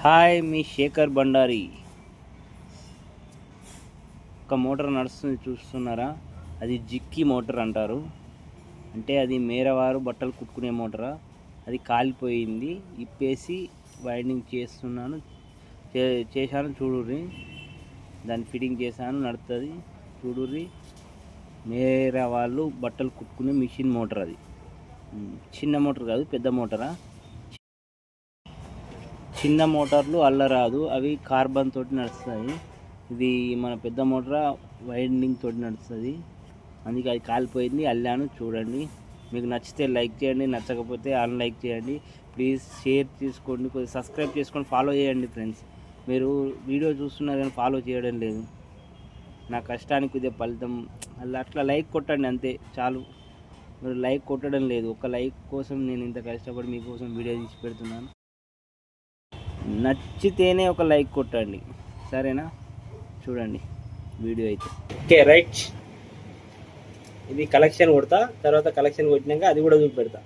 Hi, మీ శేఖర్ బండారి. ఒక motor నడుస్తుంది చూస్తున్నారా? అది జిక్కి మోటార్ అంటారు. అంటే అది మేరవారు బట్టలు కుట్టుకునే మోటారా. అది కాలిపోయింది, ఇప్పేసి వైండింగ్ చేశాను చూడుర్రి. దాన్ని ఫిట్టింగ్ చేశాను, నడుస్తుంది చూడుర్రి. మేర వాళ్ళు బట్టలు కుట్టుకునే మిషన్ మోటార్. అది చిన్న మోటార్ కాదు, పెద్ద మోటారా. చిన్న మోటార్లు అల్లరాదు, అవి కార్బన్ తోటి నడుస్తాయి. ఇది మన పెద్ద మోటార్ వైండింగ్ తోటి నడుస్తుంది. అందుకే అది కాలిపోయింది, అల్లాను చూడండి. మీకు నచ్చితే లైక్ చేయండి, నచ్చకపోతే అన్లైక్ చేయండి. ప్లీజ్ షేర్ చేసుకోండి, కొద్దిగా సబ్స్క్రైబ్ చేసుకొని ఫాలో చేయండి ఫ్రెండ్స్. మీరు వీడియో చూస్తున్నారు కానీ ఫాలో చేయడం లేదు. నా కష్టానికి కొద్దిగా ఫలితం అట్లా లైక్ కొట్టండి, అంతే చాలు. మీరు లైక్ కొట్టడం లేదు. ఒక లైక్ కోసం నేను ఇంత కష్టపడి మీకోసం వీడియో తీసి పెడుతున్నాను. నచ్చితేనే ఒక లైక్ కొట్టండి, సరేనా? చూడండి వీడియో అయితే. ఓకే రైట్, ఇది కలెక్షన్ కొడతా, తర్వాత కలెక్షన్ కొట్టినాక అది కూడా చూపెడతా.